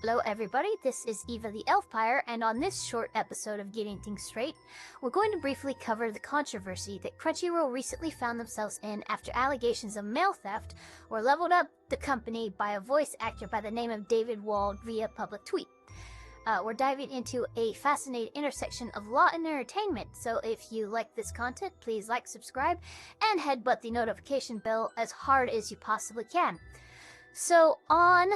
Hello everybody, this is Eva the Elfpire, and on this short episode of Getting Things Straight, we're going to briefly cover the controversy that Crunchyroll recently found themselves in after allegations of mail theft were leveled up the company by a voice actor by the name of David Wald via public tweet. We're diving into a fascinating intersection of law and entertainment, so if you like this content, please like, subscribe, and headbutt the notification bell as hard as you possibly can. So on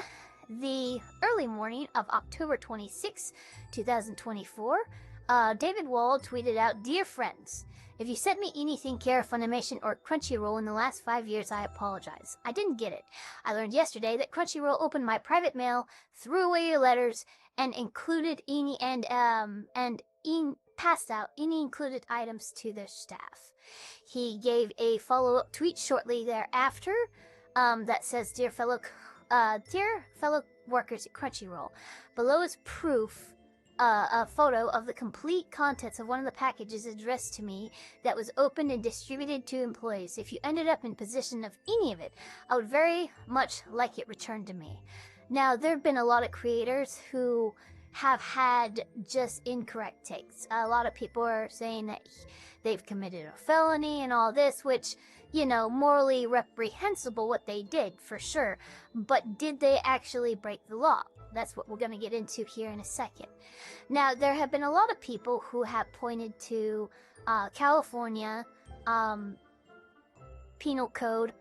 the early morning of October 26, 2024, David Wald tweeted out, "Dear friends, if you sent me anything Care, Funimation, or Crunchyroll in the last 5 years, I apologize. I didn't get it. I learned yesterday that Crunchyroll opened my private mail, threw away your letters, and passed out any included items to their staff." He gave a follow-up tweet shortly thereafter that says, Dear fellow workers at Crunchyroll, below is proof, a photo of the complete contents of one of the packages addressed to me that was opened and distributed to employees. If you ended up in possession of any of it, I would very much like it returned to me. Now, there have been a lot of creators who have had just incorrect takes. A lot of people are saying that they've committed a felony and all this, which, you know, morally reprehensible what they did, for sure. But did they actually break the law? That's what we're going to get into here in a second. Now, there have been a lot of people who have pointed to California Penal Code,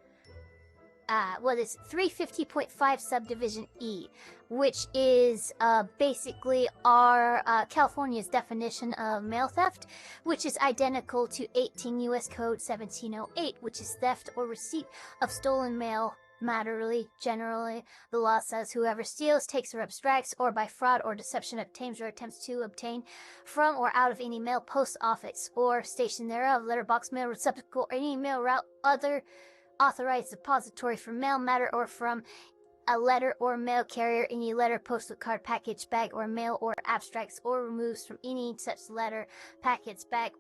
350.5 subdivision E, which is basically our California's definition of mail theft, which is identical to 18 U.S. Code 1708, which is theft or receipt of stolen mail. Generally, the law says whoever steals, takes, or abstracts, or by fraud or deception obtains or attempts to obtain from or out of any mail, post office, or station thereof, letterbox, mail receptacle, or any mail route, other authorized depository for mail matter, or from a letter or mail carrier, any letter, postal card, package, bag, or mail, or abstracts, or removes from any such letter, package, bag,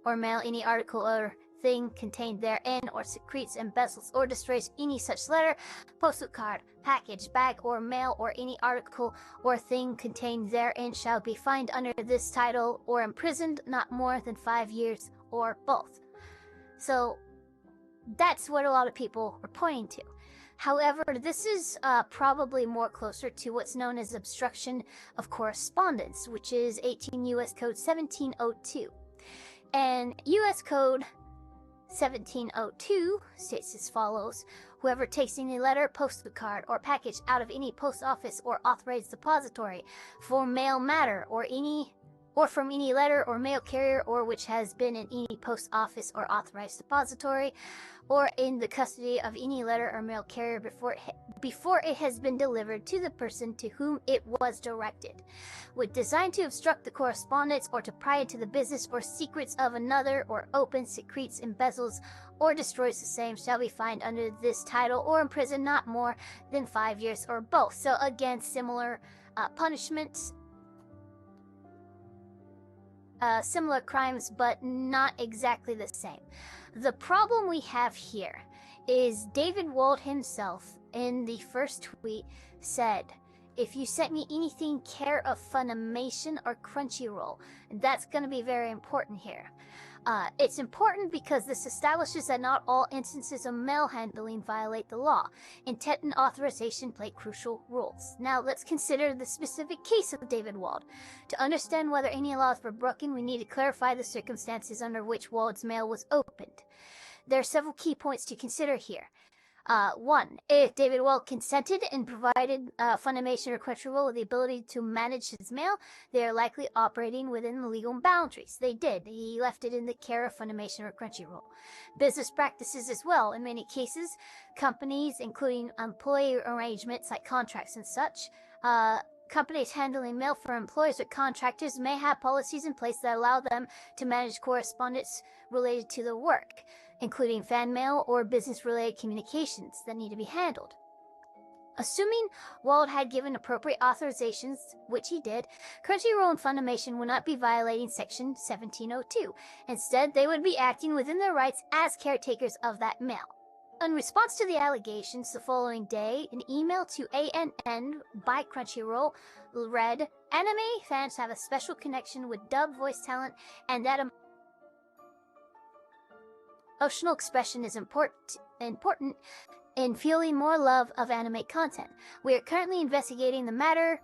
or mail any article or thing contained therein, or secretes, embezzles, or destroys any such letter, postal card, package, bag, or mail, or any article or thing contained therein shall be fined under this title or imprisoned not more than 5 years, or both. So that's what a lot of people are pointing to. However, this is probably more closer to what's known as obstruction of correspondence, which is 18 U.S. Code 1702. And U.S. Code 1702 states as follows: whoever takes any letter, postal card, or package out of any post office or authorized depository for mail matter, or from any letter or mail carrier, or which has been in any post office or authorized depository, or in the custody of any letter or mail carrier before it has been delivered to the person to whom it was directed, with designed to obstruct the correspondence or to pry into the business or secrets of another, or opens, secretes, embezzles, or destroys the same, shall be fined under this title or imprisoned not more than 5 years, or both. So again, similar punishments. Similar crimes, but not exactly the same. The problem we have here is David Wald himself, in the first tweet, said, if you sent me anything Care of Funimation or Crunchyroll, that's going to be very important here. It's important because this establishes that not all instances of mail handling violate the law. Intent and authorization play crucial roles. Now let's consider the specific case of David Wald. To understand whether any laws were broken, we need to clarify the circumstances under which Wald's mail was opened. There are several key points to consider here. 1. If David Wald consented and provided Funimation or Crunchyroll with the ability to manage his mail, they are likely operating within the legal boundaries. They did. He left it in the care of Funimation or Crunchyroll. Business practices as well. In many cases, companies, including employee arrangements like contracts and such, companies handling mail for employees or contractors may have policies in place that allow them to manage correspondence related to the work, including fan mail or business-related communications that need to be handled. Assuming Wald had given appropriate authorizations, which he did, Crunchyroll and Funimation would not be violating Section 1702. Instead, they would be acting within their rights as caretakers of that mail. In response to the allegations the following day, an email to ANN by Crunchyroll read, "Anime fans have a special connection with dub voice talent, and that emotional expression is important in feeling more love of anime content. We are currently investigating the matter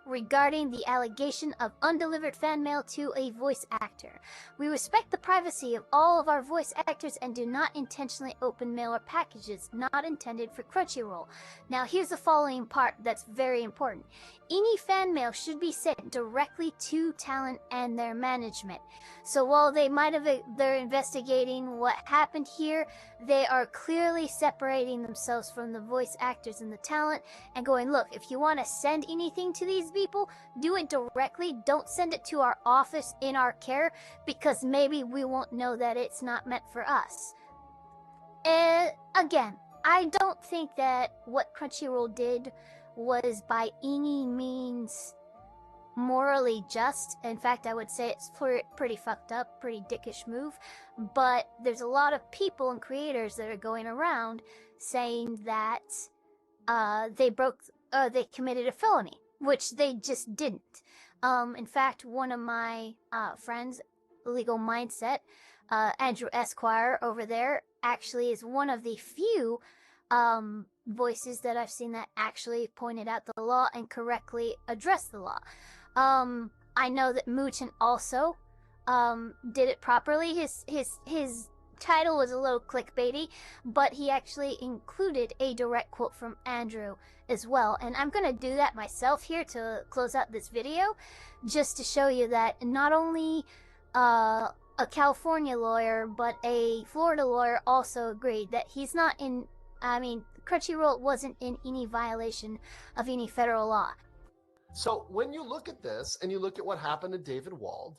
regarding the allegation of undelivered fan mail to a voice actor. We respect the privacy of all of our voice actors and do not intentionally open mail or packages not intended for Crunchyroll." Now here's the following part that's very important. Any fan mail should be sent directly to talent and their management. So while they're investigating what happened here, they are clearly separating themselves from the voice actors and the talent and going, look, if you want to send anything to these people, do it directly. Don't send it to our office in our care, because maybe we won't know that it's not meant for us. Again, I don't think that what Crunchyroll did was by any means morally just. In fact, I would say it's pretty fucked up, pretty dickish move. But there's a lot of people and creators that are going around saying that they committed a felony, which they just didn't. In fact, one of my friends, Legal Mindset, Andrew Esquire over there, actually is one of the few voices that I've seen that actually pointed out the law and correctly addressed the law. I know that Muchin also did it properly. His title was a little clickbaity, but he actually included a direct quote from Andrew as well. And I'm gonna do that myself here to close out this video, just to show you that not only a California lawyer, but a Florida lawyer also agreed that he's not in, Crunchyroll wasn't in any violation of any federal law. So when you look at this and you look at what happened to David Wald,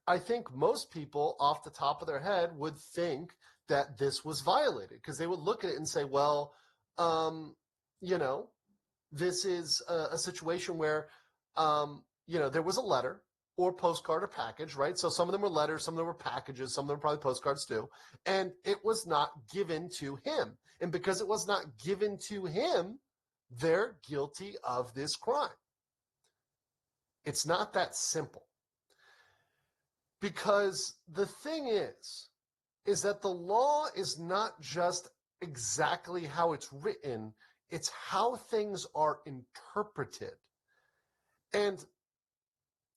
I think most people off the top of their head would think that this was violated, because they would look at it and say, well, this is a situation where, there was a letter or postcard or package, right? So some of them were letters, some of them were packages, some of them were probably postcards too. And it was not given to him. And because it was not given to him, they're guilty of this crime. It's not that simple. Because the thing is that the law is not just exactly how it's written, it's how things are interpreted. And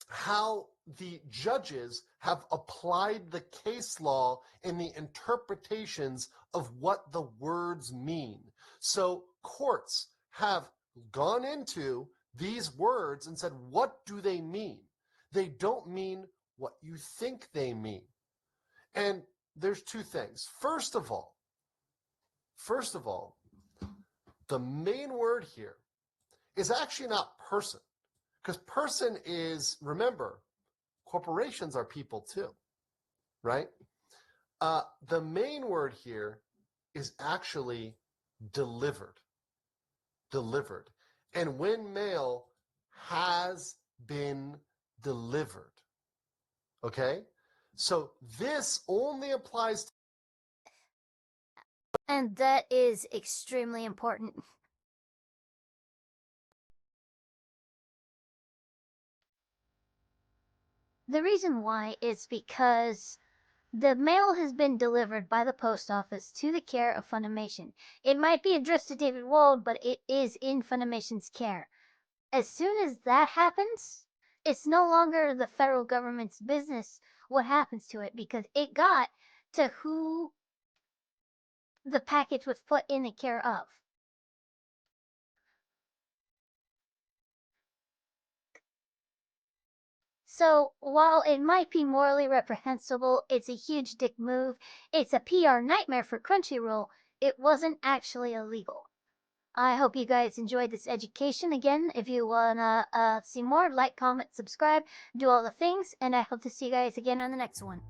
how the judges have applied the case law and the interpretations of what the words mean. So courts have gone into these words and said, what do they mean? They don't mean what you think they mean. And there's two things. First of all, the main word here is actually not person. Because person is, remember, corporations are people too, right? The main word here is actually delivered. Delivered. And when mail has been delivered. Okay? So this only applies to... And that is extremely important. The reason why is because the mail has been delivered by the post office to the care of Funimation. It might be addressed to David Wald, but it is in Funimation's care. As soon as that happens, it's no longer the federal government's business what happens to it, because it got to who the package was put in the care of. So, while it might be morally reprehensible, it's a huge dick move, it's a PR nightmare for Crunchyroll, it wasn't actually illegal. I hope you guys enjoyed this education. Again, if you wanna see more, like, comment, subscribe, do all the things, and I hope to see you guys again on the next one.